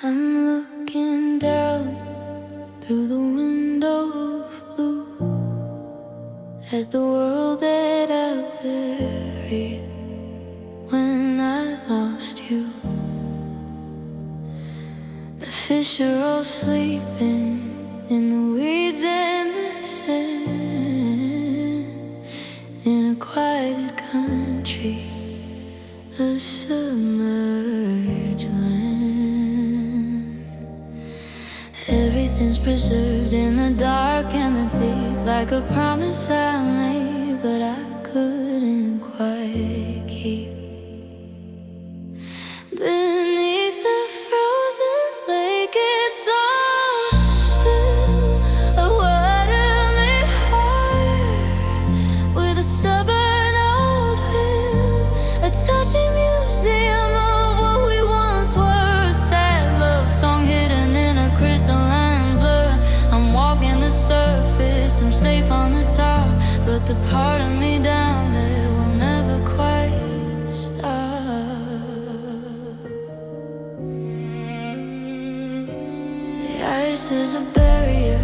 I'm looking down through the window of blue at the world that I buried when I lost you. The fish are all sleeping in the weeds and the sand in a quiet country, a submerged land. Everything's preserved in the dark and the deep, like a promise I made, but I couldn't quite keep. Beneath the frozen lake, it's all still, a watery heart with a stubborn old will, a touching museum of what we once were, a sad love song hidden in a crystalline blur. I'm walking the surface, I'm safe on the top, but the part of me down there will never quite stop. The ice is a barrier,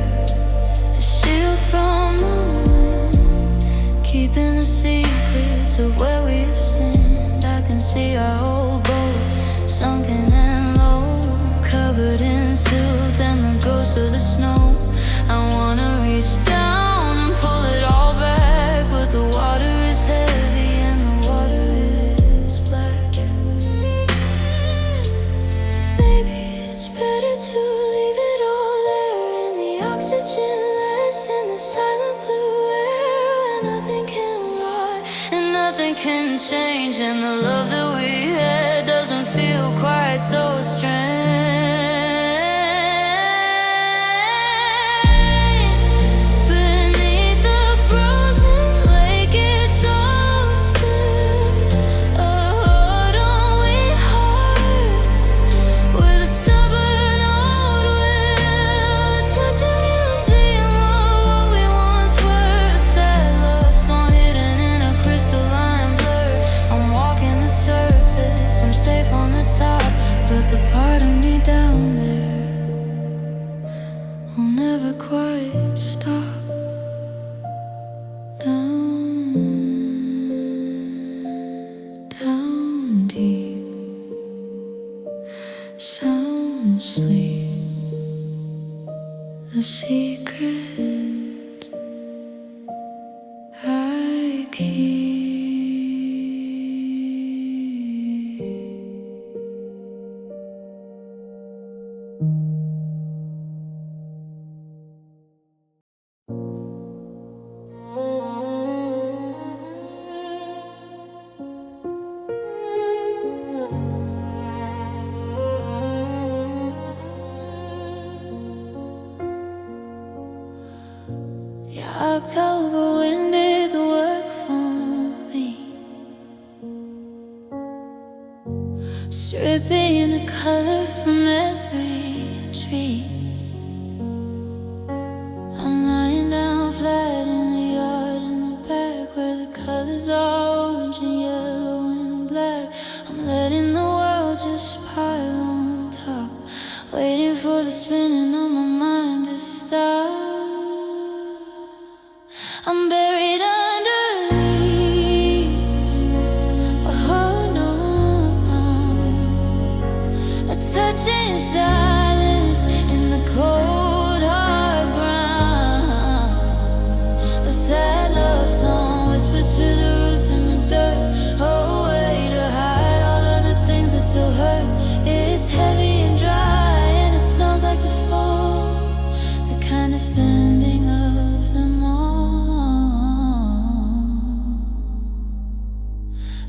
a shield from the wind, keeping the secrets of where we have sinned. I can see our old boat, sunken and low, covered in silt and the ghost of the snow. I wanna reach down and pull it all back, but the water is heavy and the water is black. Maybe it's better to leave it all there, in the oxygen less and the silent blue air, where nothing can rot and nothing can change, and the love that we had doesn't feel quite so strange. Beneath the frozen lake, it's all still, a only heart with a stubborn old will, a touching museum of what we once were, a sad love song hidden in a crystalline blur. I'm walking the surface, I'm safe on the top, but the part of me down there will never quite stop. Down deep, sound sleep, the secret I keep. The October wind did the work for me, stripping the color from every tree. I'm lying down flat in the yard in the back, where the colors are orange and yellow and black. I'm letting the world just pile on top, waiting for the spinning of my mind to stop. I'm buried under leaves, oh no, a touching silence in the cold hard ground, a sad love song whispered to the roots in the dirt. Oh, way to hide all of the things that still hurt. It's heavy and dry and it smells like the fall, the kind of standing of them all.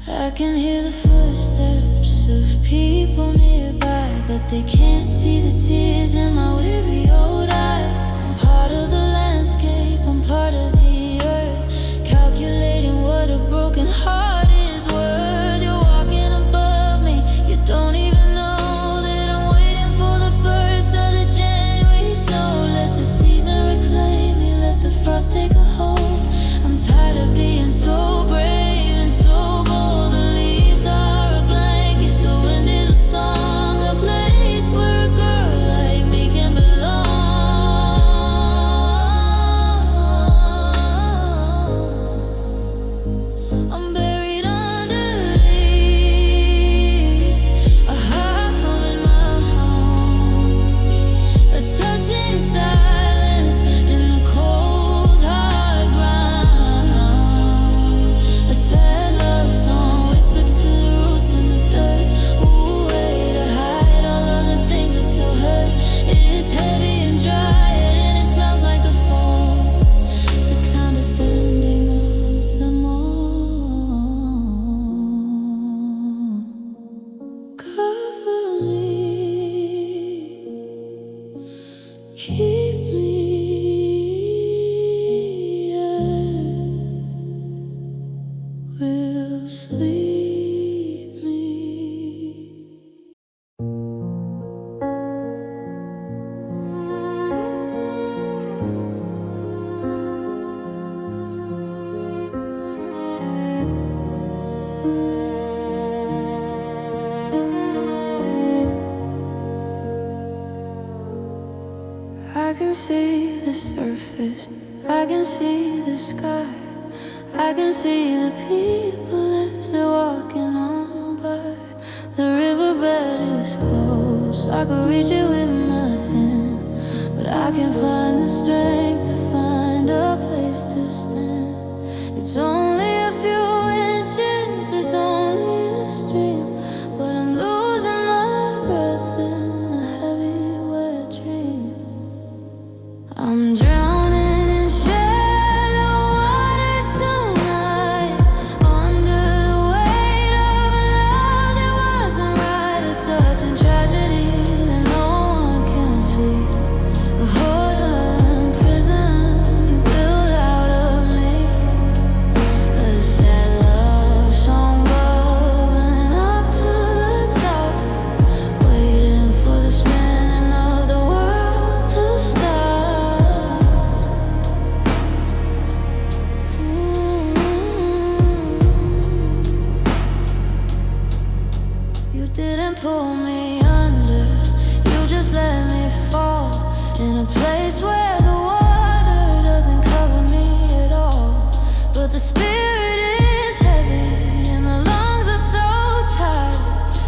I can hear the footsteps of people nearby, but they can't see the tears in my weary old eyes. I'm part of the landscape, I'm part of the earth, calculating what a broken heart is worth. You're walking above me, you don't even know that I'm waiting for the first of the January snow. Let the season reclaim me, let the frost take a hold. I'm tired of being so brave and so bold. The leaves are a blanket, the wind is a song, a place where I can see the surface, I can see the sky, I can see the people as they're walking on by. The riverbed is close, I could reach it with my hand, but I can't find the strength to find a place to stand. It's only a few inches, it's only a stream, but I'm losing my breath in a heavy wet dream. I'm drowning in shallow water tonight, under the weight of a love that wasn't right, a touching tragedy that no one can see. A hoodlum prison you built out of me, a sad love song bubbling up to the top, waiting for the spinning of the world to stop. You didn't pull me under, you just let me fall in a place where the water doesn't cover me at all. But the spirit is heavy and the lungs are so tired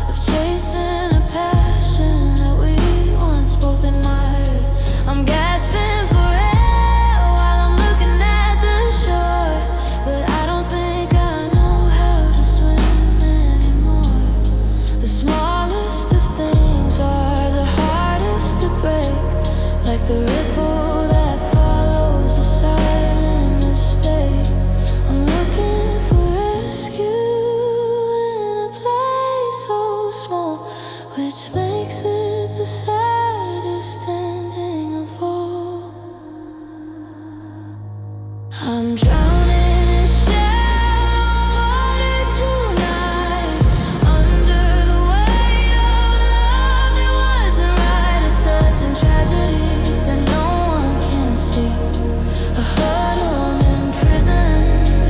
of chasing a passion that we once both admired. I'm gasping for air while I'm looking at the shore, but I don't think I know how to swim anymore. The smallest of things are the hardest to break, like the ripple that follows a silent mistake. I'm looking for rescue in a place so small, which makes it the saddest ending of all. I'm drowning in shallow water tonight, under the weight of a love that wasn't right, a touching tragedy that no one can see. A huddle in prison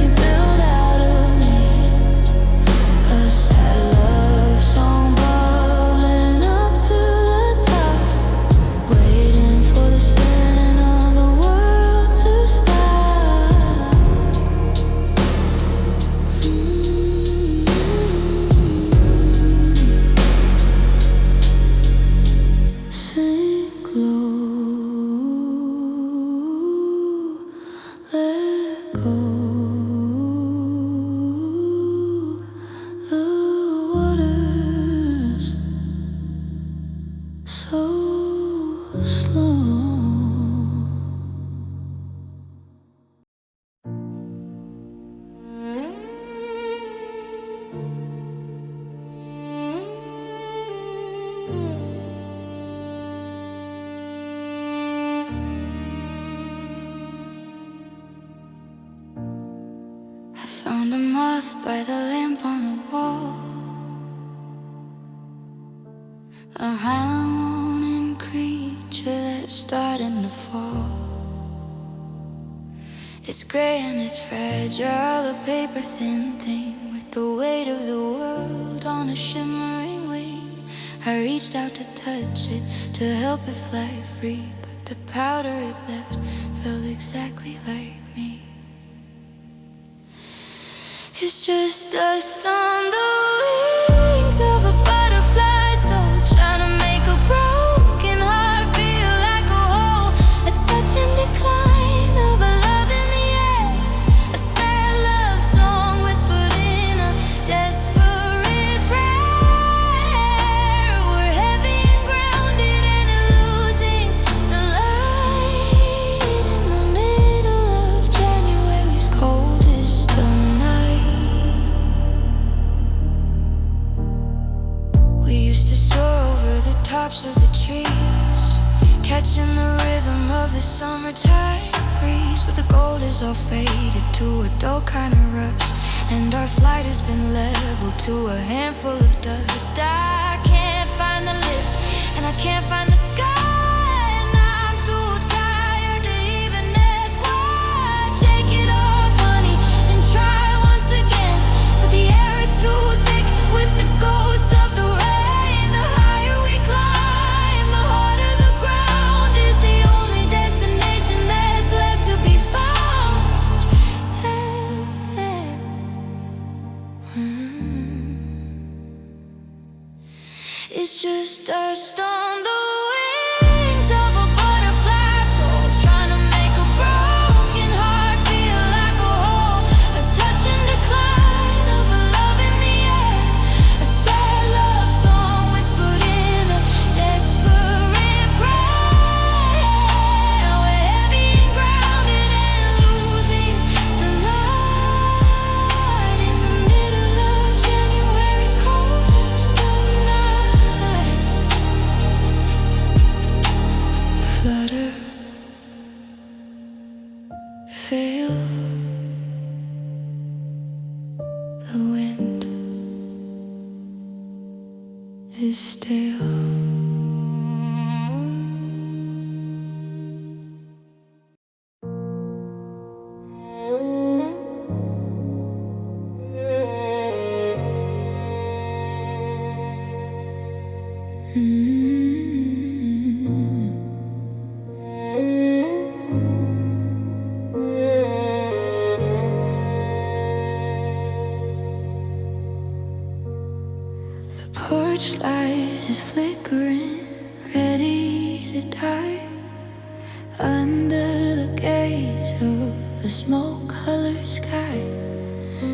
you built out of me, a sad love song bubbling up to the top, waiting for the spinning of the world to stop. Sink low, let go. The water's so slow. I found a moth by the lamp on the wall, a high-moaning creature that's starting to fall. It's gray and it's fragile, a paper-thin thing with the weight of the world on a shimmering wing. I reached out to touch it, to help it fly free, but the powder it left felt exactly like me. It's just dust on the wings of a butterfly soul, trying to make a broken heart feel like a whole. A touching decline of a love in the air, a sad love song whispered in a desperate prayer. We're heavy and grounded and losing the light in the middle of January's coldest of nights. We used to soar over the tops of the trees, catching the rhythm of the summertime breeze. But the gold is all faded to a dull kind of rust, and our flight has been leveled to a handful of dust. I can't find the lift and I can't find the sky, and I'm too tired to even ask why. Shake it off, honey, and try once again, but the air is too thick with the ghosts of the rain. The higher we climb, the harder the ground is. The only Dust on the wings of a butterfly soul, trying to make a broken heart feel like a whole. A touch and decline of a love in the air, a sad love song whispered in a desperate prayer. We're heavy and grounded and losing the light in the middle of January's coldest of night. Flutter, fail, the wind is still. The porch light is flickering, ready to die under the gaze of a smoke-colored sky.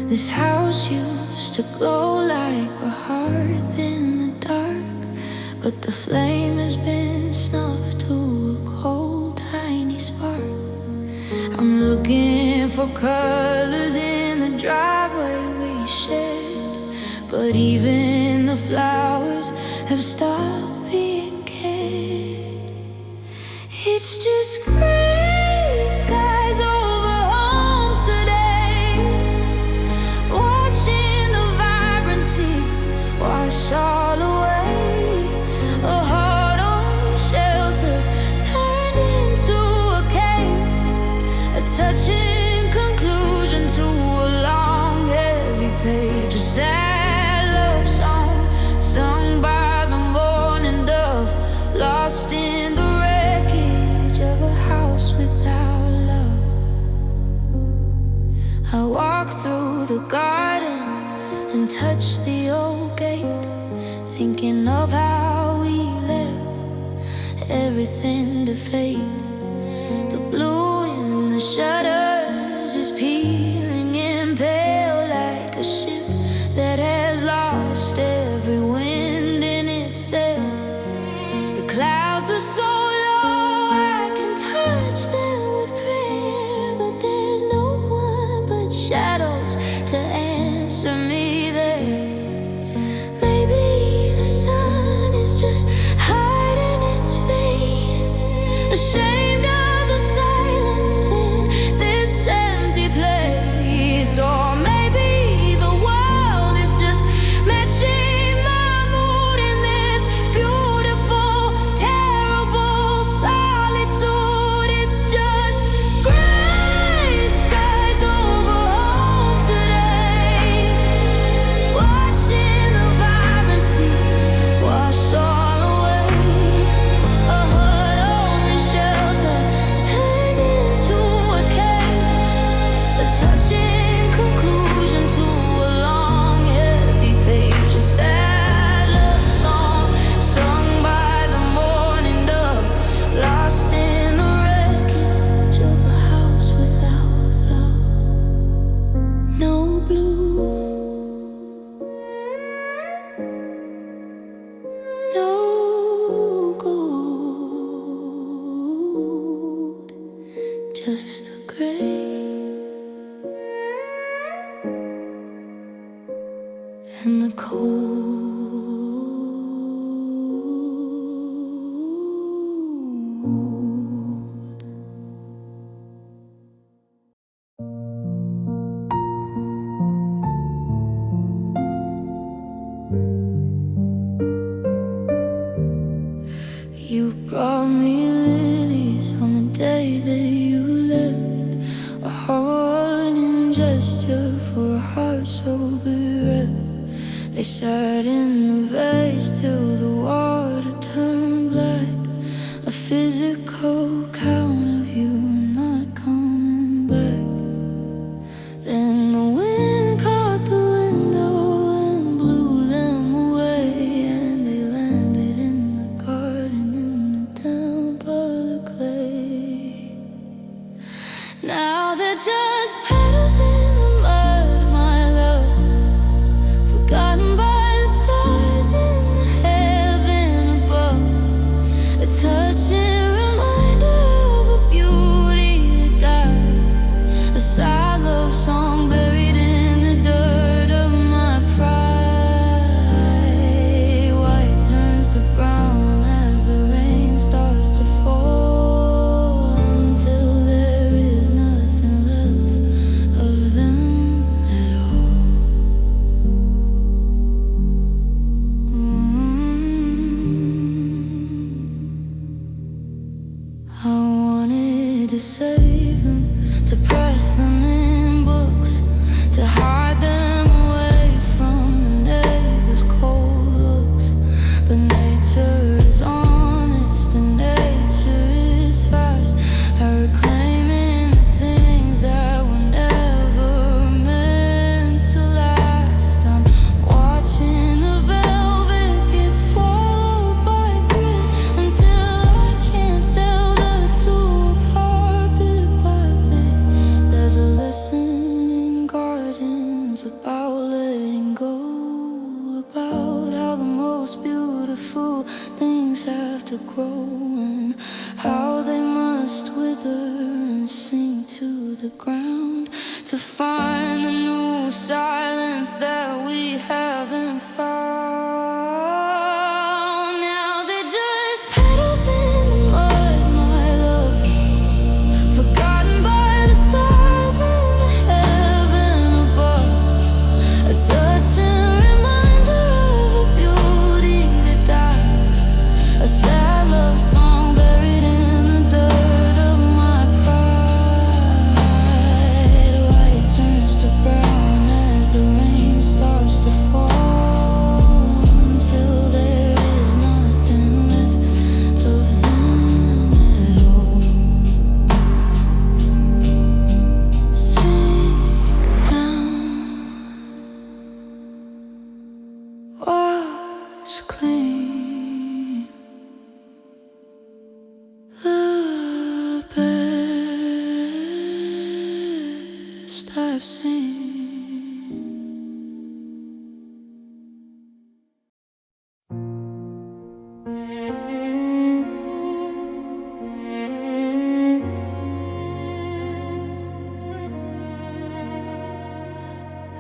This house used to glow like a hearth in the dark, but the flame has been snuffed to a cold, tiny spark. I'm looking for colors in the driveway we shared, but even the flowers have stopped being cared. It's just gray skies over home today, watching the vibrancy wash all away. A heart on shelter turned into a cage, a touching conclusion to a long, heavy page. A sad love song sung by the morning dove, lost in the wreckage of a house without love. I walk through the garden and touch the old gate, thinking of how we left everything to fade. The blue in the shutters is peeling and pale like a ship that has lost every wind in its sail. The clouds are so low I can touch them with prayer, but there's no one but shadows to answer me there. Maybe the sun is just hiding its face, ashamed of the silence in this empty place. Or maybe the world is just matching my mood in this beautiful, terrible solitude. It's just gray skies over home today, watching the vibrancy wash all away. A hut only shelter turned into a cage, a touching conclusion to a long, heavy page. A sad love song sung by the morning dove, lost in the wreckage of a house without love. No blue, no gold, just the gray and the cold. You brought me lilies on the day that you left, a heartwarming gesture for a heart so bereft. They sat in the vase till the water turned black, a physical count of you not coming back. Then the wind caught the window and blew them away, and they landed in to save them, to press them in books, to hide them away from the neighbors' cold looks. But nature is honest and nature is fast at reclaiming the things that were never meant to last. I'm watching the velvet get swallowed by grit until I can't tell the two apart bit by bit. There's a lesson in gardens about letting go, about how the most beautiful things have to grow and how they must wither and sink to the ground to find the new silence that we haven't found. Now they're just petals in the mud, my love, forgotten by the stars in the heaven above, a touching reminder of a beauty that died, a sad love song buried in the dirt of my pride. White turns to brown as the rain starts to fall, until there is nothing left of them at all. Sink down, wash clean the best I've seen.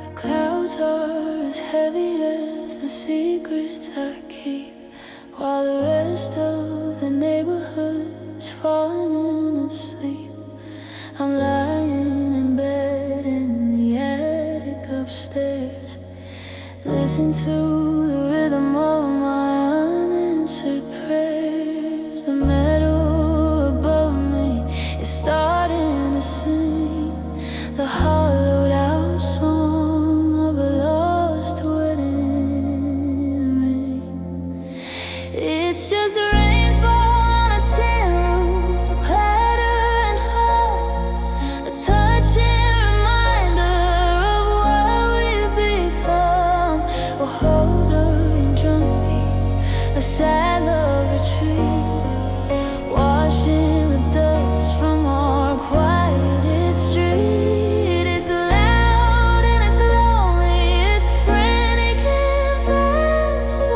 The clouds are as heavy as the secrets I keep, while the rest of the neighborhood's falling asleep. I'm lying in bed in the attic upstairs, listen to the rhythm of my unanswered prayers. The meadow above me is starting to sing the hollowed out song of a lost wedding ring. It's just rainfall on a tin roof, a clatter and hum, a touching reminder of what we've become. A holding drumbeat, a sad love retreat, washing the dust from our quieted street. It's loud and it's lonely, it's frantic and fast, a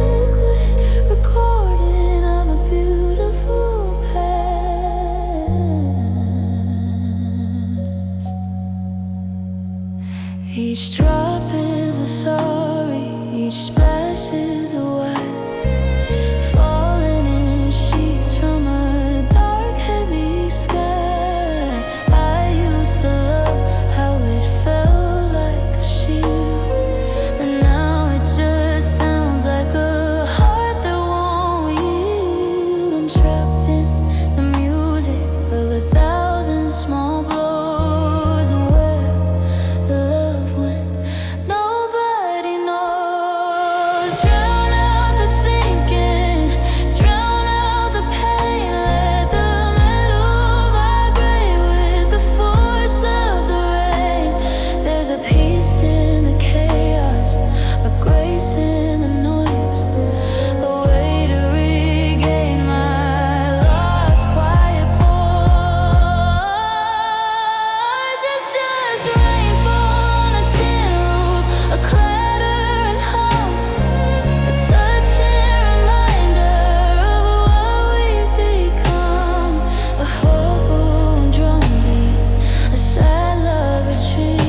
liquid recording of a beautiful past. Each drop is a sorry, each splash is a wipe, falling in sheets from a dark, heavy sky. I used to love how it felt like a shield, but now it just sounds like a heart that won't yield. I'm trapped in the music of 1,000 small blows, and where the love went, nobody knows. Drown out the thinking, drown out the pain, let the metal vibrate with the force of the rain. There's a peace in the chaos, a grace in the noise, a way to regain my lost quiet voice. It's just rainfall on a tin roof, a clatter and hum, a touching reminder of what we've become. A whole drumbeat, a sad love retreat,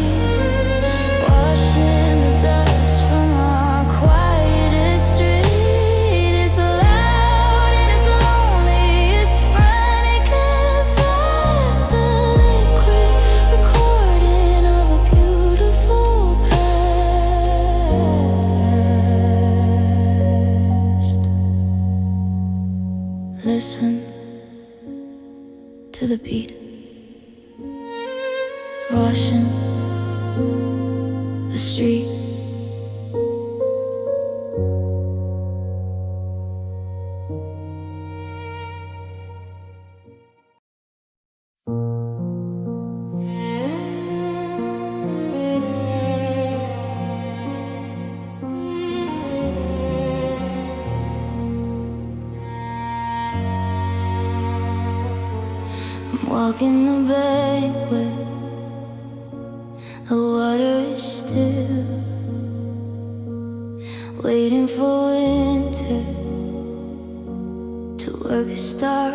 washing the dust from our quieted street. It's loud and it's lonely, it's frantic and fast, a liquid recording of a beautiful past. Listen to the beat. washing the street. I'm walking the banquet. The water is still, waiting for winter to work its dark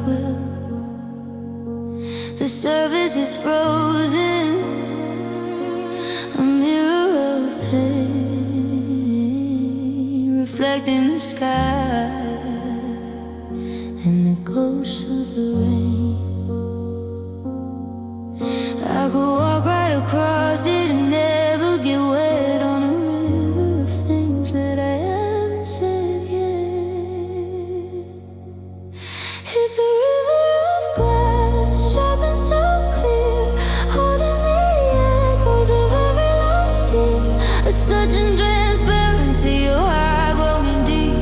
will. The surface is frozen, a mirror of pain, reflecting the sky and the ghosts of the rain. I could walk right across it and never get wet on a river of things that I haven't said yet. It's a river of glass, sharp and so clear, holding the echoes of every lost year. A touch and transparency, your heart broken deep.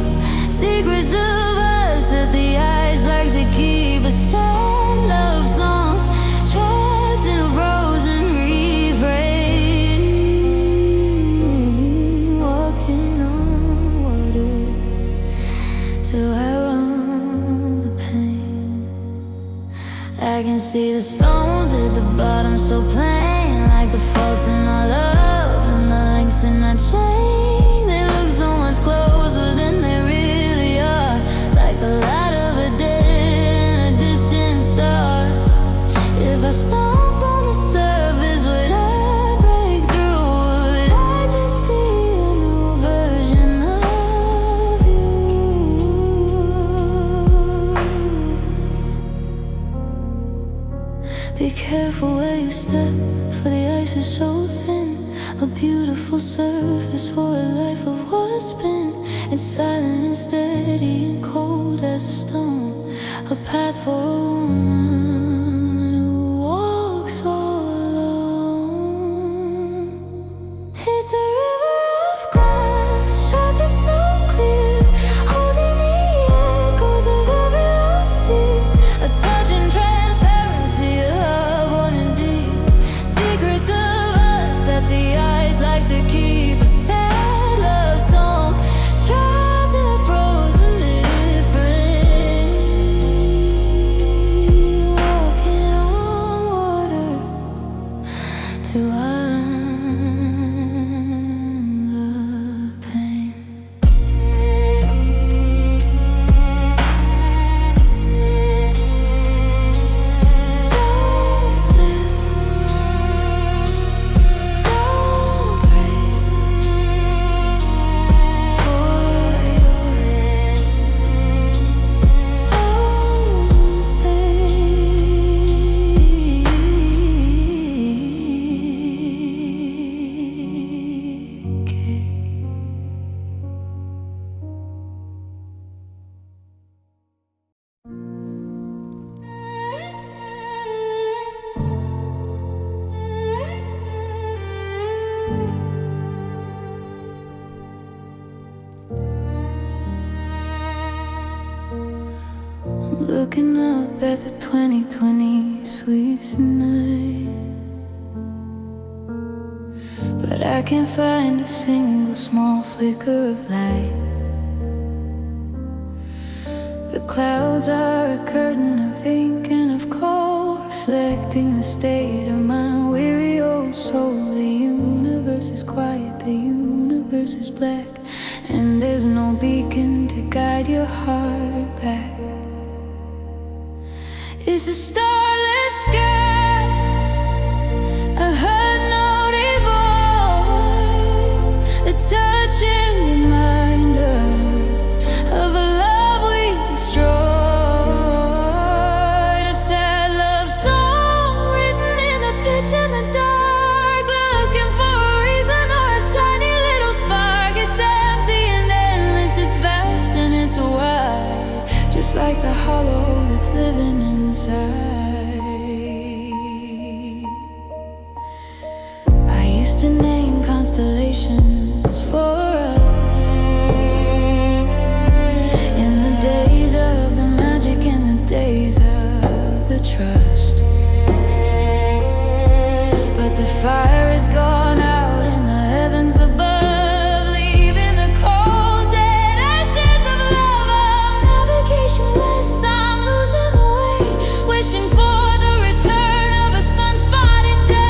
Secrets of us that the eyes like to keep. A sad love song trapped in a frozen refrain. Walking on water till I run the pain. I can see the stones at the bottom so plain, like the faults in our love and the links in our chain. They look so much closer than they really are, like the light of a dead and a distant star. If I stomp on the surface, would I break through? Would I just see a new version of you? Be careful where you step, for the ice is so thin. A beautiful surface for a life of what's been. It's silent and steady and cold as a stone, a path for a woman who walks all alone. It's a river of glass, sharp and so clear, holding the echoes of every lost year. A touch and transparency, a heart running deep. Secrets of us that the eyes like to keep. A sad love song trapped in a frozen refrain. Walking on water to end the pain. Don't slip, don't break for your own sake. Looking up at the 2020 sweets tonight, but I can't find a single small flicker of light. The clouds are a curtain of ink and of coal, reflecting the state of my weary old soul. The universe is quiet, the universe is black, and there's no beacon to guide your heart back. It's a starless sky, a heard no divine, a touching reminder of a love we destroyed. A sad love song written in the pitch and the dark, looking for a reason or a tiny little spark. It's empty and endless, it's vast and it's wide, just like the hollow that's living inside. generations for us. In the days of the magic and the days of the trust. But the fire is gone out in the heavens above, leaving the cold dead ashes of love. I'm navigationless, I'm losing the way, wishing for the return of a sun-spotted day.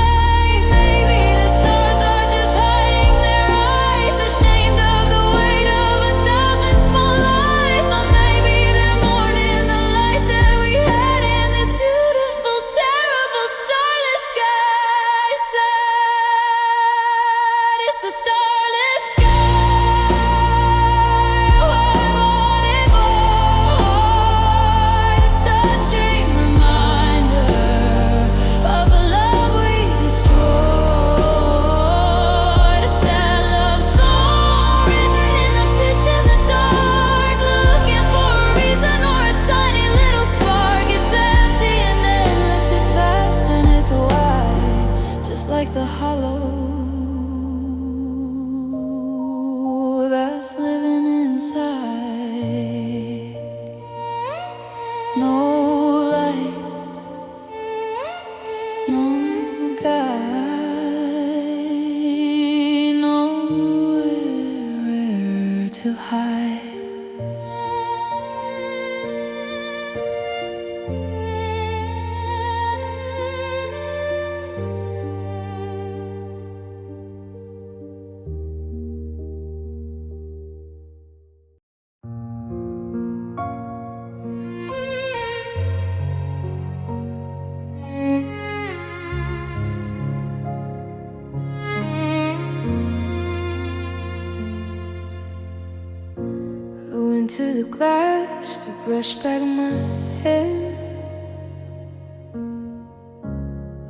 Maybe the stars are just hiding their eyes, ashamed of the weight of 1,000 small lies. Or maybe they're mourning the light that we had in this beautiful, terrible, starless sky. Said it's a starless sky. I want it more, a touching reminder of a love we destroyed. A sad love song written in the pitch and the dark, looking for a reason or a tiny little spark. It's empty and endless, it's vast and it's wide, just like the hollow that's living inside. No light, no guide, nowhere to hide. I went to the glass to brush back my hair,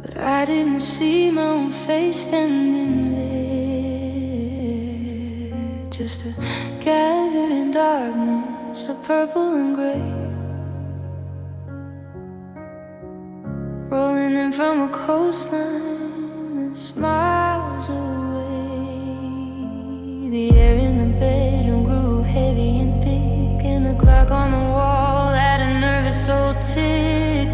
but I didn't see my own face standing there. Just a gathering darkness of purple and gray, rolling in from a coastline that's miles away. The air in the bedroom grew heavy and thick, and the clock on the wall had a nervous old tick.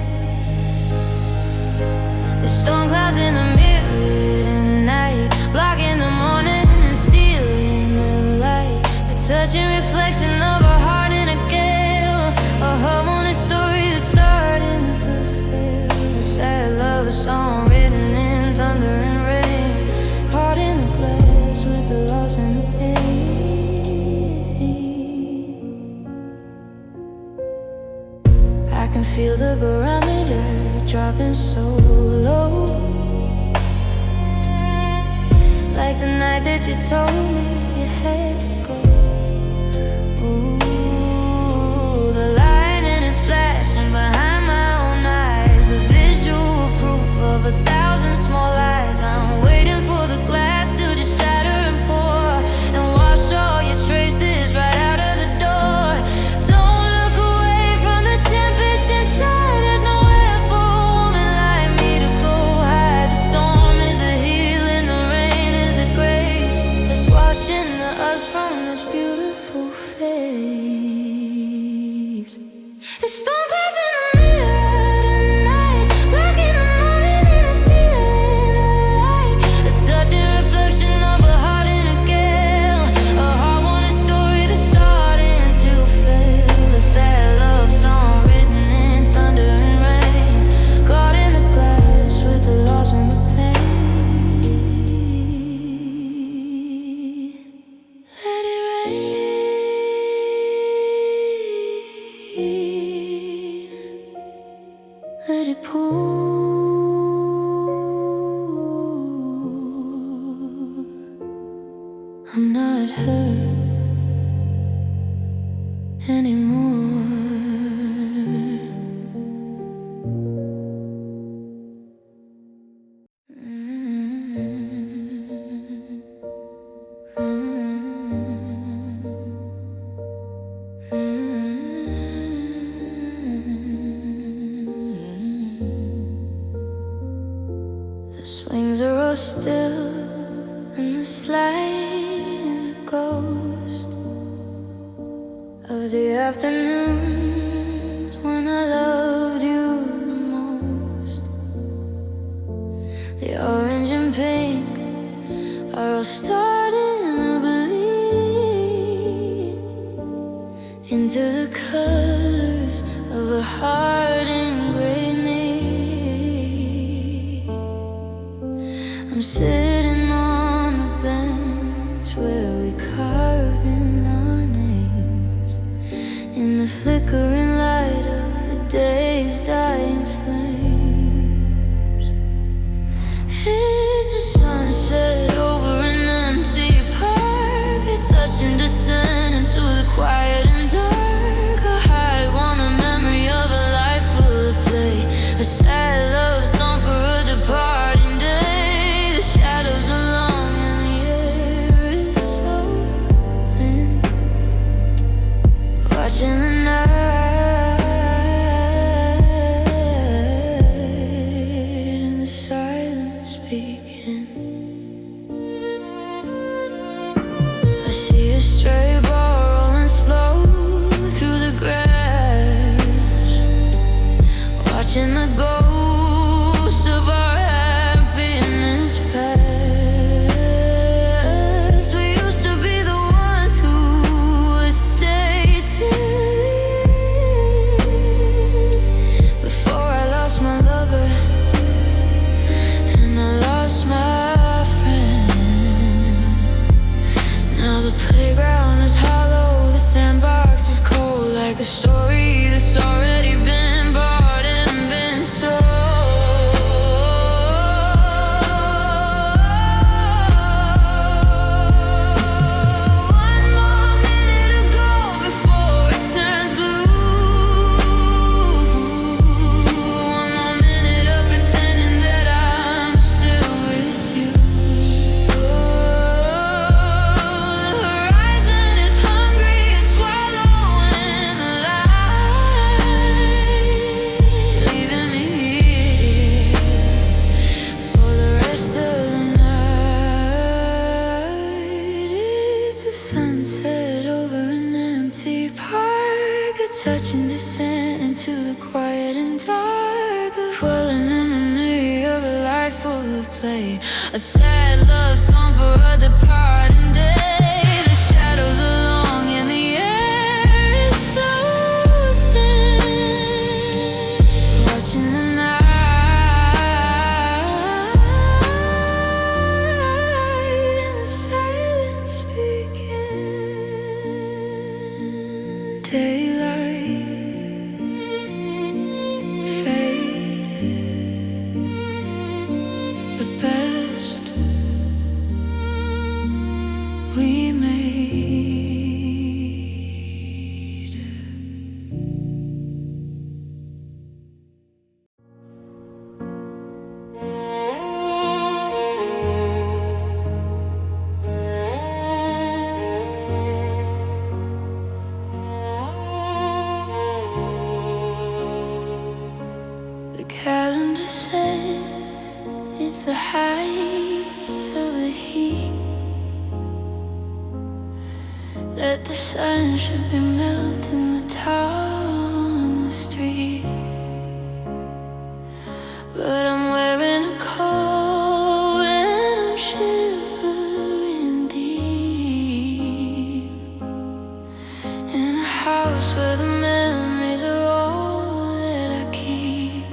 The storm clouds in the mirror tonight, blocking the morning and stealing the light. A touching reflection of a heart in a gale, a harmonious story that's starting to fail. A sad love song written in thunder and rain, caught in the glass with the loss and the pain. I can feel the barometer dropping so low, like the night that you told me you had to go. Ooh, the lightning is flashing behind my own eyes, the visual proof of 1,000 small lies. I'm waiting for the glass to just shatter and pour, and wash all your traces right out of the door. Don't look away from the tempest inside. There's nowhere for a woman like me to go hide. The storm is the healing, the rain is the grace that's washing us from this beautiful face. The storm clouds in the mirror tonight, blocking the morning and I'm stealing the light. The touching reflection of a heart in a gale, a heart-wanted story that's starting to fail. A sad love song written in thunder and rain, caught in the glass with the loss and the pain. Let it rain, let it pour. I'm not hurt anymore. The swings are all still, and the slide afternoons when I loved you the most. The orange and pink are all starting to bleed into the colors of a heart in great need. I'm sitting on the bench where we carved in our names, in the flickering light of the day's dying flames. It's a sunset over an empty park, it's touching descent into the quiet and dark. A high one, a memory of a life full of play, a sad love song for a departing day. The shadows are long and the air is so thin, watching the night and the silence begin. I see a stray ball rolling slow through the grass, watching the ghosts of our happiness pass. We used to be the ones who would stay till before I lost my lover and I lost my friend. Now the playground is hollow, the sandbox is cold, like a story that's already been bought and been sold. One more minute to go before it turns blue. One more minute of pretending that I'm still with you. Oh, the horizon is hungry, it's swallowing the light, leaving me here for the rest of the night. It's a sunset over an empty park, a touching descent into the quiet and dark, a swelling memory of a life full of play, a sad love song for a departing day. The shadows are long and the air is so thin, watching the night and the silence begin. Daylight faded, the best we made. The calendar says it's the height of the heat, that the sun should be melting the tar on the street. But I'm wearing a coat and I'm shivering deep, in a house where the memories are all that I keep.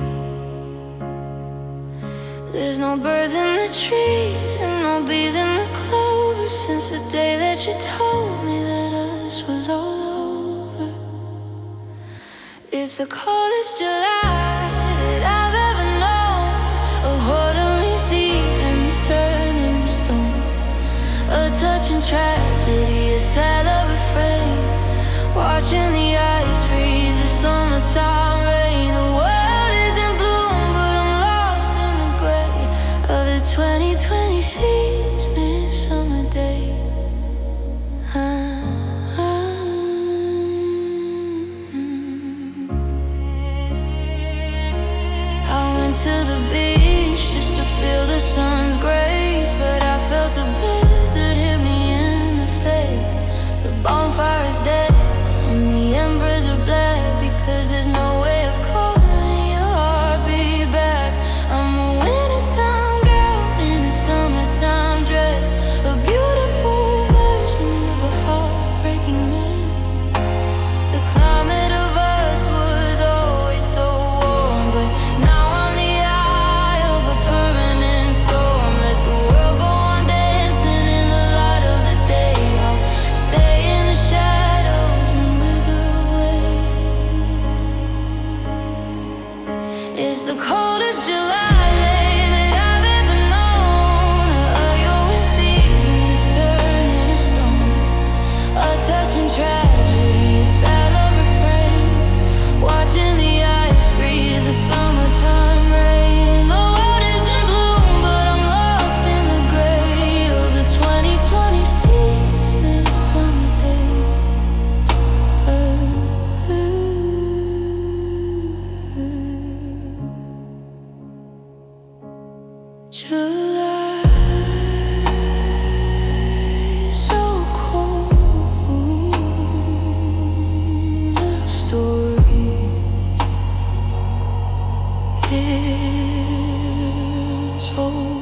There's no birds in the trees and no bees in the clover since the day that you told me that us was all over. It's the coldest July that I've ever known. A ordinary season is turning to stone, a touching tragedy, a sad love refrain, watching the ice freeze, the summertime rain. The world is in bloom, but I'm lost in the gray of the 2020 season, summer day. I went to the beach just to feel the sun's grace, but I felt a blizzard hit me in the face. The bonfire is dead and the embers It's the coldest July day that I've ever known. Your season is turning to stone. A touching tragedy, a sad love refrain. Watching the ice freeze, the summertime rain. The world is in bloom, but I'm lost in the gray of the 2026 midsummer day. July, so cold. The story is old.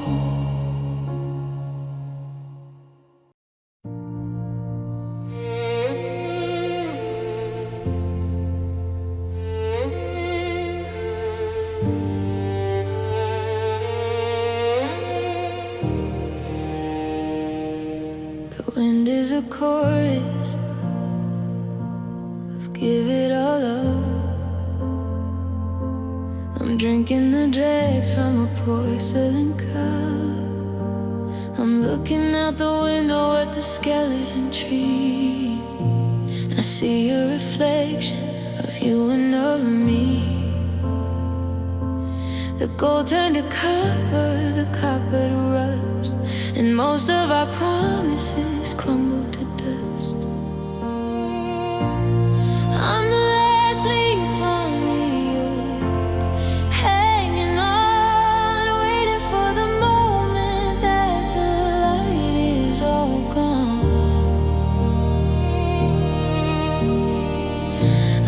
The wind is a chorus of give it all up. I'm drinking the dregs from a porcelain cup. I'm looking out the window at the skeleton tree. I see a reflection of you and of me. The gold turned to copper, the copper to rust, and most of our promises crumbled to dust. I'm the last leaf on the oak, hanging on, waiting for the moment that the light is all gone.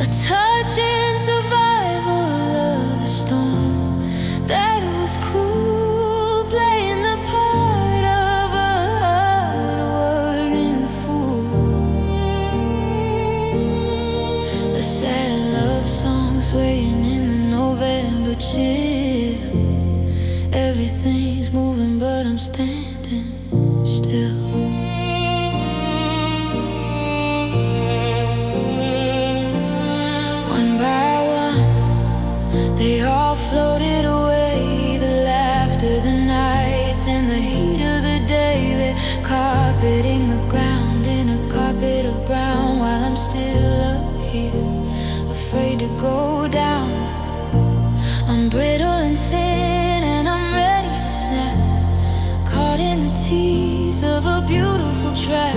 A touching survival of a storm that was cruel, playing the part of a hard-working fool. A sad love song swaying in the November chill. Everything's moving, but I'm standing still. One by one, they all floated away. The laughter, the nights, and the heat of the day. They're carpeting the ground in a carpet of brown, while I'm still up here, afraid to go down. I'm brittle and thin, and I'm ready to snap, caught in the teeth of a beautiful trap.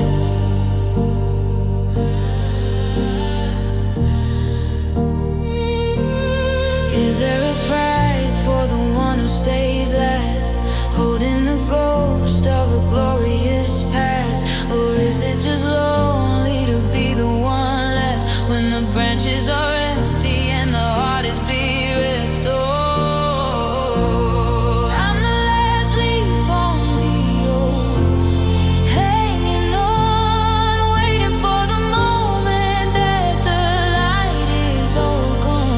Is there a prize for the one who stays last, holding the ghost of a glorious past? Or is it just lonely to be the one left when the branches are empty and the heart is bereft? Oh, I'm the last leaf on the oak, hanging on, waiting for the moment that the light is all gone.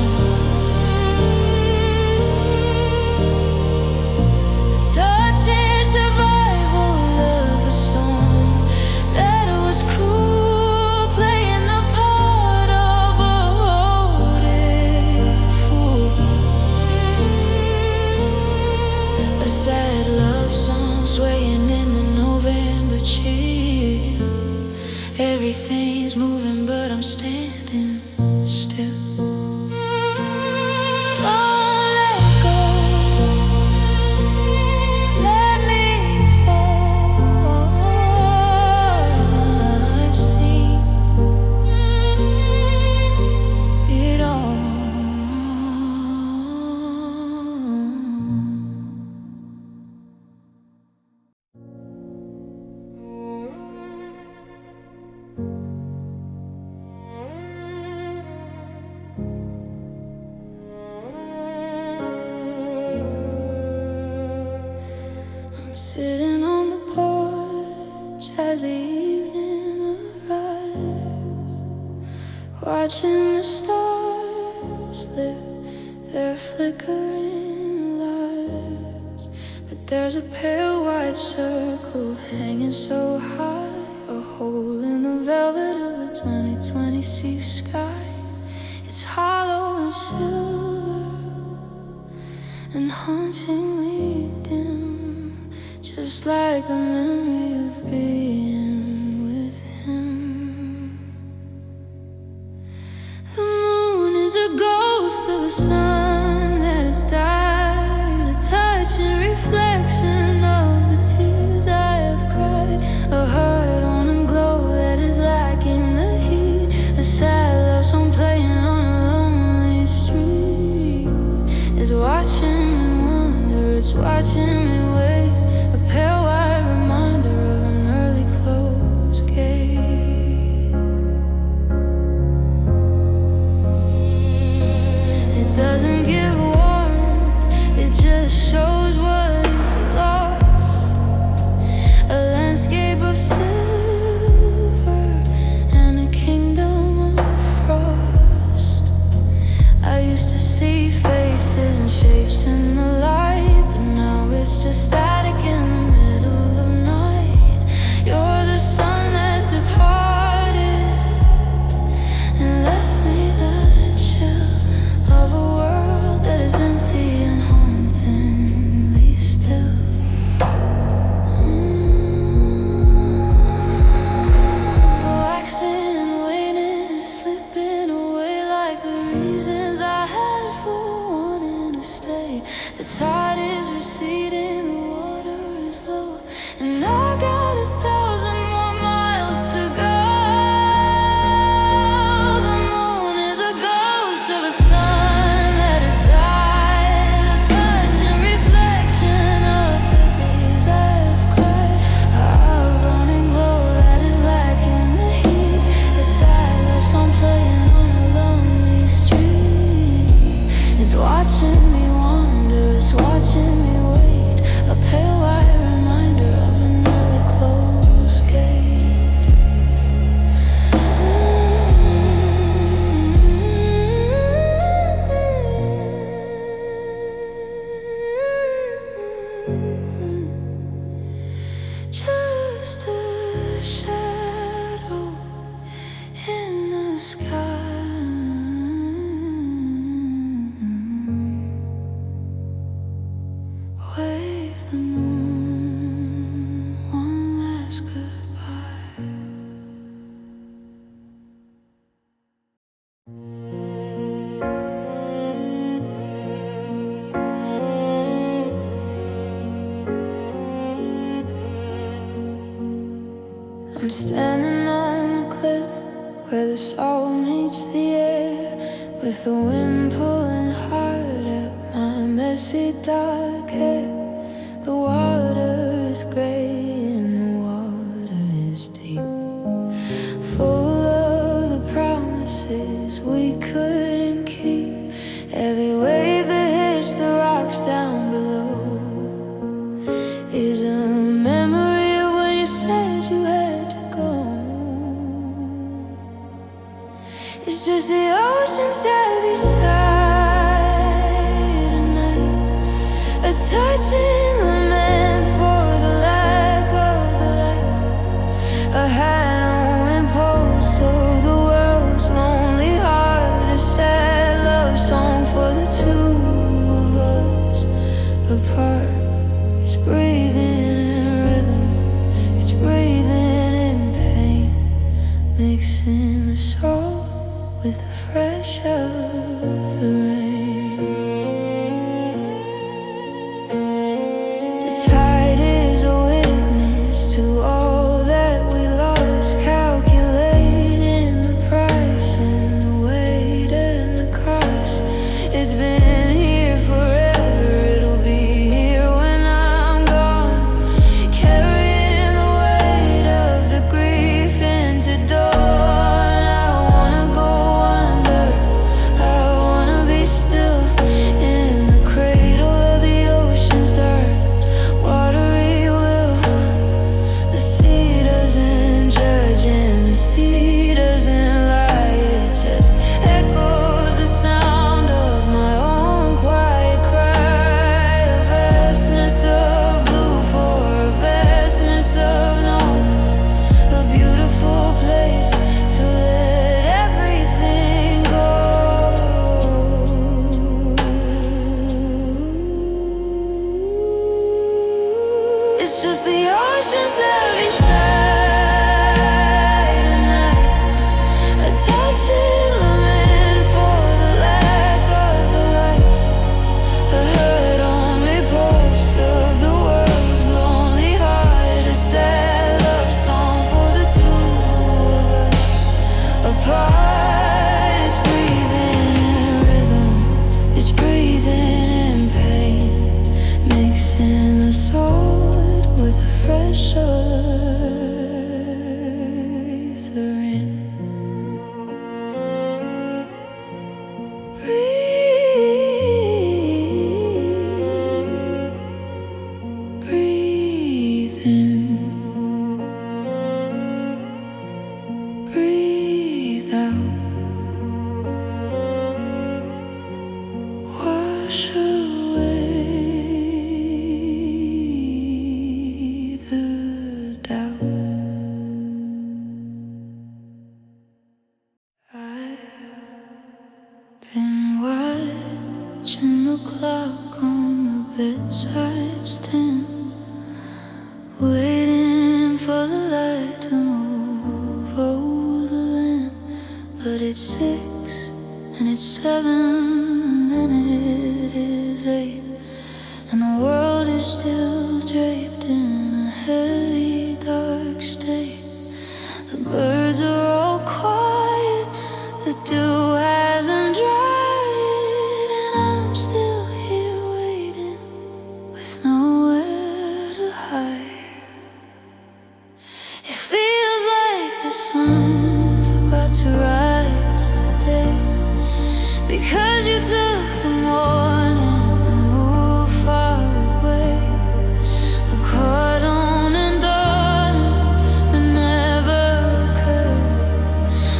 Touching survival of a storm that was cruel, playing the part of a hoarded fool. A sad love song swaying in the November chill. Everything's moving, but I'm standing still. Don't let go. Let me fall. I've seen it all. I'm sitting on the porch as the evening arrives, watching the stars live their flickering lives. But there's a pale white circle hanging so high, a hole in the velvet of the 2026 sky. It's hollow and silver, hauntingly dim, just like the memory of being with him. The moon is a ghost of a sun that has died, a touching reflection of the tears I have cried, a heart on a glow that is lacking the heat, a sad love song playing on a lonely street. It's watching me wonder, it's watching me wait, a pale white reminder of an early closed gate. It doesn't give warmth, it just shows what is lost. A landscape of silver and a kingdom of frost. I used to see faces and shapes in the light, but now it's just static in the middle of night. You're the sun that departed and left me the chill of a world that is empty and hauntingly still. Waxing and waning and slipping away like the reasons I had for wanting to stay. The tide is receding, the water is low, and I got 1,000 more miles to go. The moon is a ghost of a sun that has died, a touching reflection of the tears I have cried, a running glow that is lacking the heat, a sad love song playing on a lonely street. It's watching me wander, it's watching me wait, a pale white reminder of an early closed gate. Just a shadow in the sky. Wave the moon one last goodbye. I'm standing on the cliff where the soul meets the air, with the wind pulling hard at my messy dark hair. The water is gray and the water is deep, full of the promises we couldn't keep. Every wave that hits the rocks down below is a memory of when you said you had to go. It's just the ocean's heavy side tonight, a touching lament for the last the ocean's heavy tide at night. A touching lament for the lack of the light. A hurt only pulse of the world's lonely heart. A sad love song for the two of us apart. It's breathing in rhythm, it's breathing in pain, mixing the salt with the fresh earth they're in. Breathe, breathe in, breathe out. Wash away the doubt. I've been watching the clock on the bedside stand, waiting for the light to move over the land. But it's 6 and it's 7 and it is 8, and the world is still draped in a heavy dark state. The birds are all quiet, the dew hasn't dried, and I'm still here waiting with nowhere to hide. It feels like the sun forgot to rise today, because you took the morning and moved far away. A cordon and dawning that never occurred,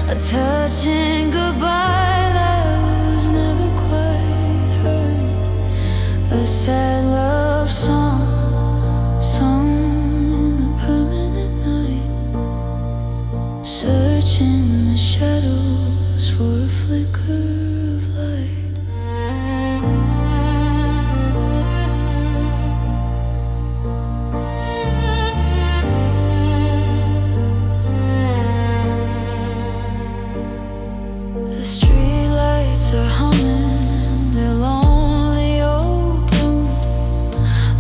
a touching goodbye that was never quite heard. A sad love song sung in the permanent night, searching the shadows for a flicker of light. The streetlights are humming their lonely old tune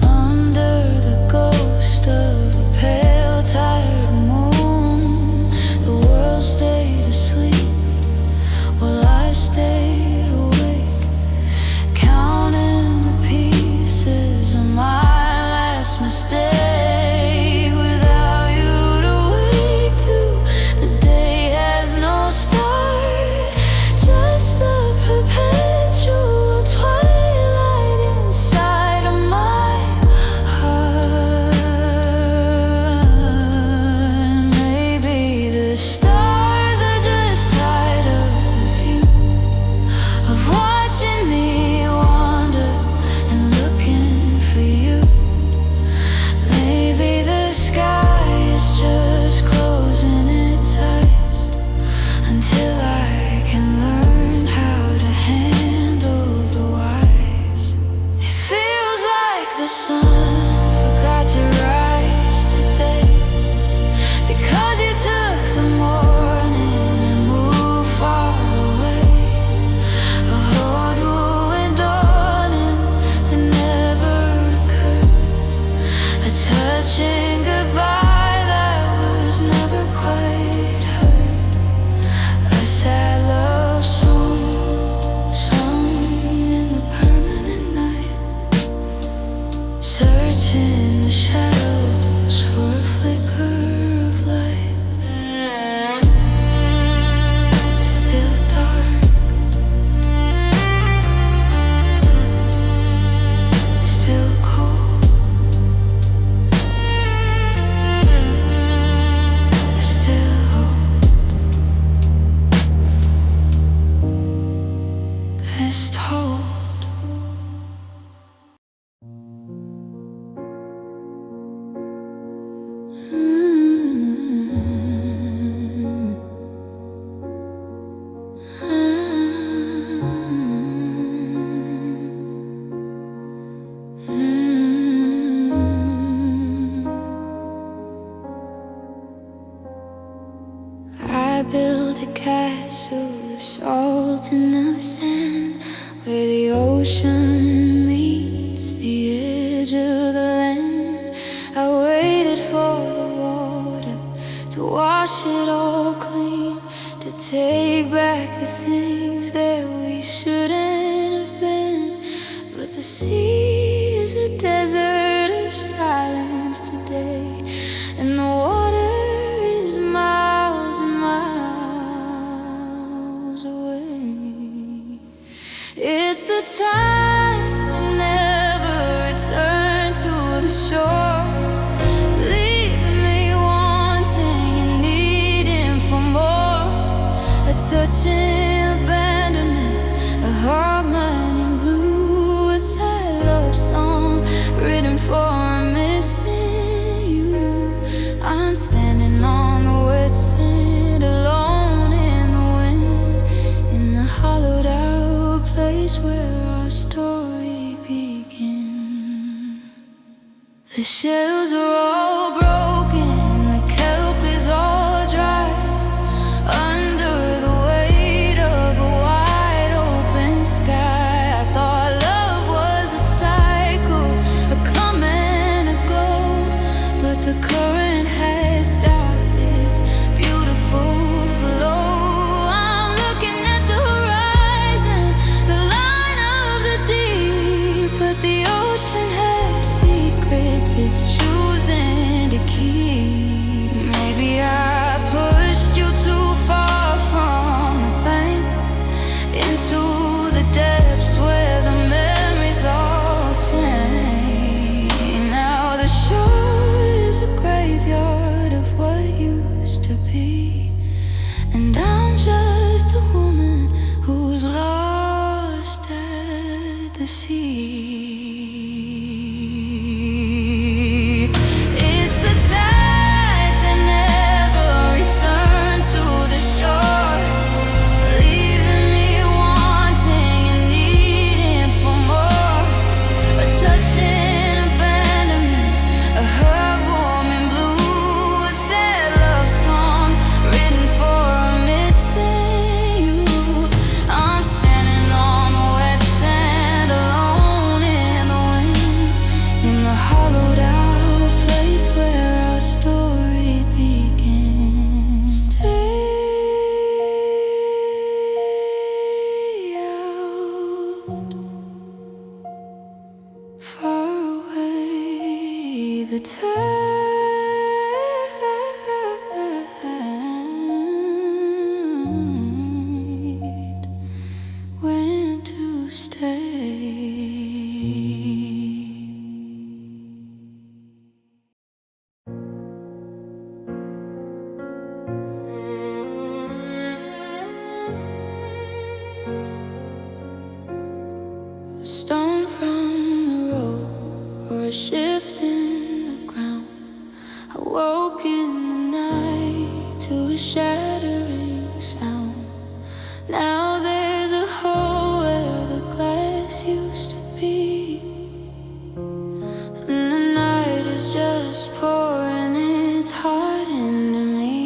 under the ghost of a pale, tired moon. The world stayed asleep while I stayed awake, counting the pieces of my last mistake. Without you to wake to, the day has no start, just a perpetual twilight inside of my heart. Maybe the stars are just tired of the view, of watching me wander and looking for you. Maybe the sky is just closing its eyes until I can learn how to handle the wise. It feels like the sun forgot to rise today, because you took the morning and moved far away. A hard ruined dawning that never occurred, a touching goodbye that was never quite heard. A sad love song sung in the permanent night, searching the shadows for a flicker of light. Still dark, still cold, still hope. Best told. castle of salt and of sand, where the ocean meets the edge of the land. I waited for the water to wash it all clean, to take back the things that we shouldn't have been. But the sea is a desert of silence today, and the water is miles and miles away. It's the tides that never return to the shore, leaving me wanting and needing for more. A touching abandonment, a harmony in blue, a sad love song written for missing you. I'm standing on the wet sand, alone in the wind, in the hollowed out place where our story began. The shells are all broken and the kelp is all dry, under the weight of a wide open sky. I thought love was a cycle, a come and a go, but the current has stopped its beautiful flow. I'm looking at the horizon, the line of the deep, but the ocean has secrets it's choosing to keep. Maybe I pushed you too far from the bank, into the depths where the memories all sank. Now the shore is a graveyard of what used to be, and I'm just a woman who's lost at the sea. It's the tides that never return to the shore, leaving me wanting and needing for more. A touching abandonment, a hurt warm in blue, a sad love song written for missing you. I'm standing on the wet sand, alone in the wind, in the hollowed out place where our story began. Stay out, far away. The tide went to stay. A stone from the road, or a shift in the ground. I woke in the night to a shattering sound. Now there's a hole where the glass used to be, and the night is just pouring its heart into me.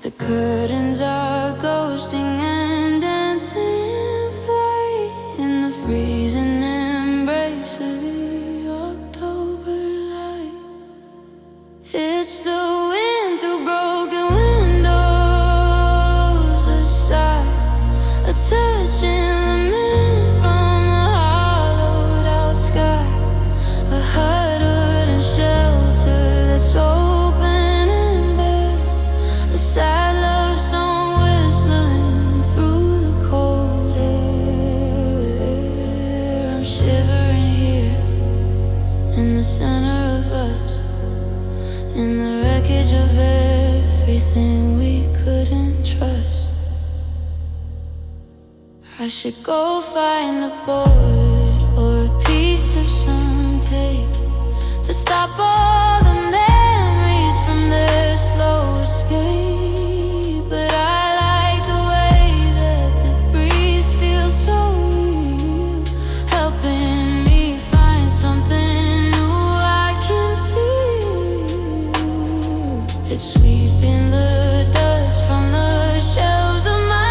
The curtains are ghosting and dancing flight in the freezing embrace of the October light. It's the wind through broken windows, a sigh, a touch in the mint from the hollowed out sky, a huddled and shelter that's open and bare, a sad love song whistling through the cold air. I'm shivering here in the center of us, in the wreckage of everything we couldn't trust. I should go find a board or a piece of some tape to stop all the memories from their slow escape. But I like the way that the breeze feels so real, helping me find something new I can feel. It's sweeping the dust from the shelves of my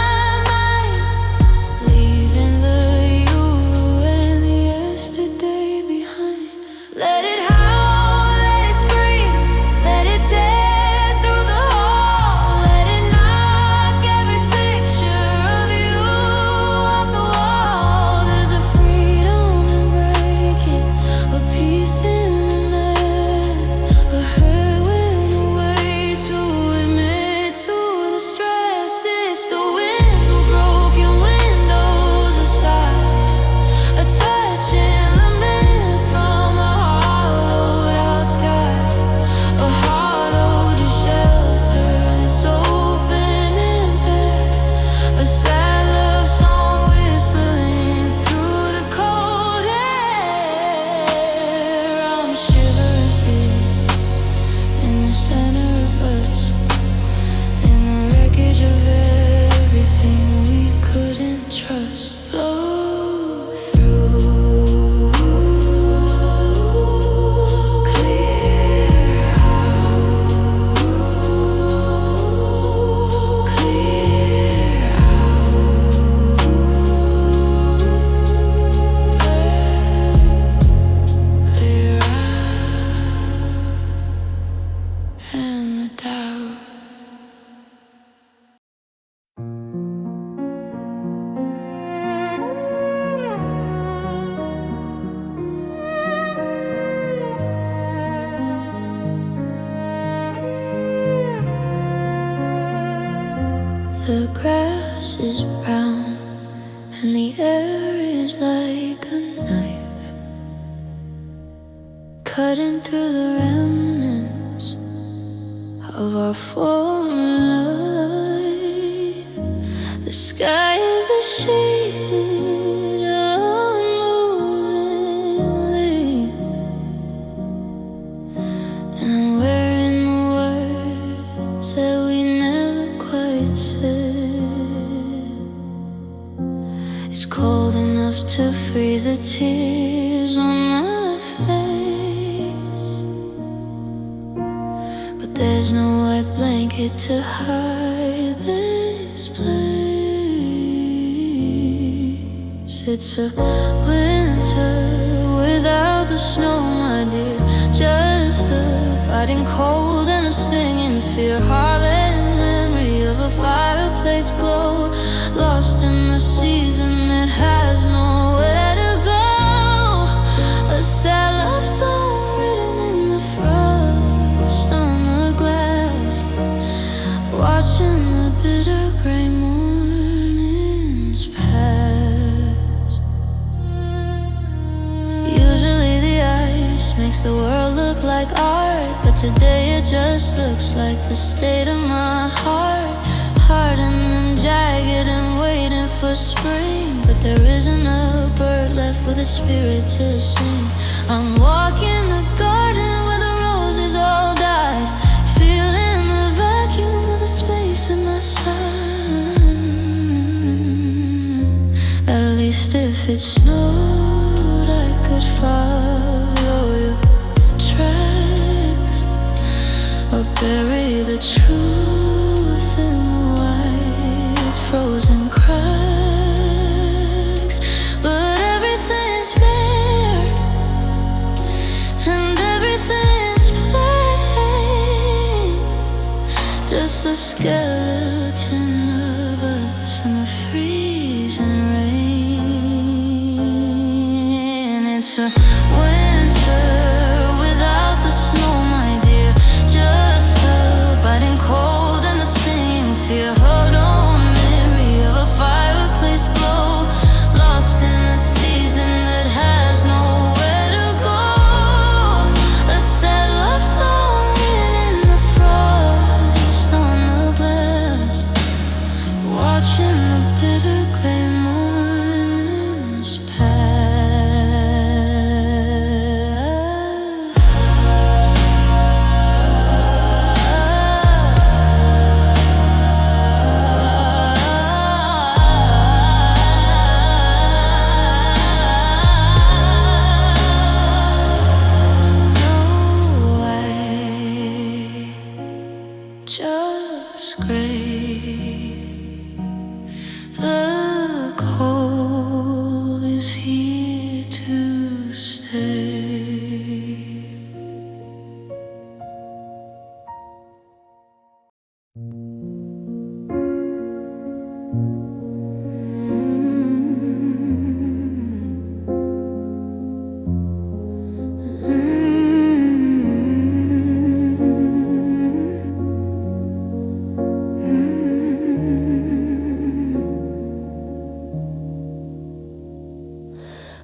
The grass is brown and the air is like a knife, cutting through the remnants of our former life. The sky is a sheet of unmoving leaves, and I'm wearing the words that we never quite said. It's cold enough to freeze the tears on my face, but there's no white blanket to hide this place. It's a winter without the snow, my dear, just the biting cold and a stinging fear. Harvest memory of a fireplace glow, lost in the season that has nowhere to go. A sad love song written in the frost on the glass, watching the bitter gray mornings pass. Usually the ice makes the world look like art, but today it just looks like the state of my heart. Hardened and jagged and waiting for spring, but there isn't a bird left with a spirit to sing. I'm walking the garden where the roses all died, feeling the vacuum of the space in my side. At least if it snowed, I could follow your tracks, or bury the truth in the frozen cracks. But everything's bare and everything's plain, just the skeleton of us in the freezing rain. It's a winter without the snow, my dear, just the biting cold and the stinging fear. Hold on, fireplace glow, lost in a season that has nowhere to go. A sad love song written in the frost on the glass, watching the bitter gray mornings pass. Just gray. The cold is here to stay.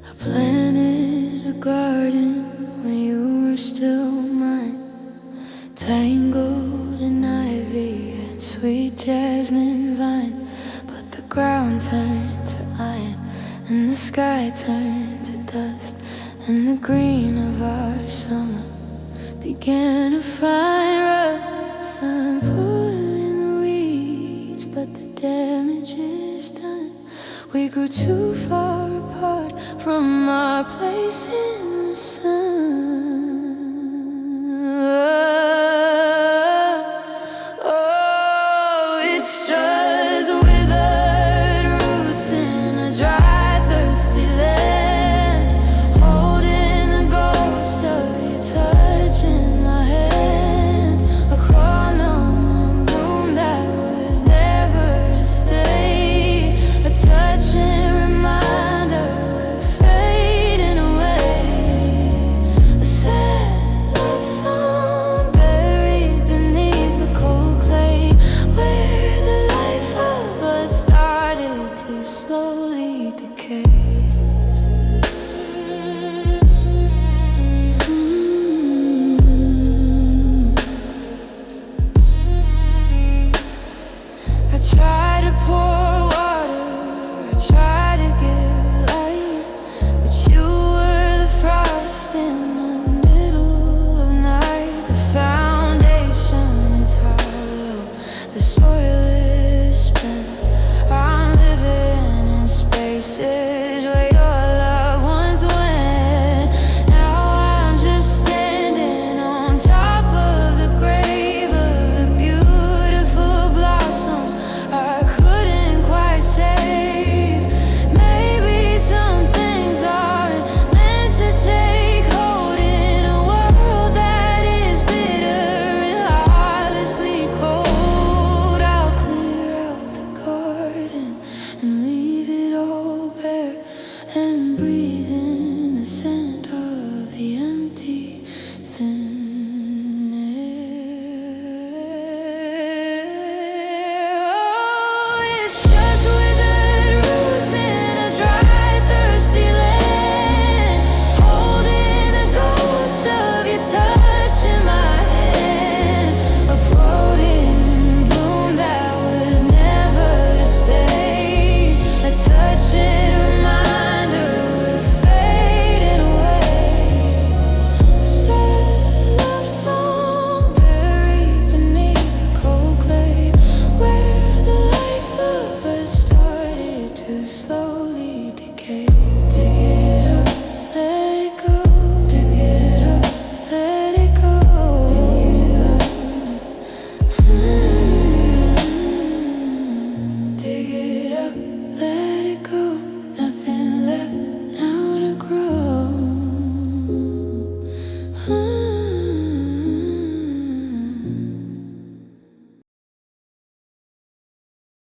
I planted a garden when you were still mine, tangled in ivy and sweet jasmine vine. But the ground turned to iron and the sky turned to dust, and the green of our summer began to find rust. Sun pulling the weeds, but the damage is done. We grew too far apart from our place in the sun. Oh, it's just withered roots in a dry, thirsty land, holding the ghost of your touch in my hand. A crawling bloom that was never to stay, a touching reminder we're fading away. breathe in the sand.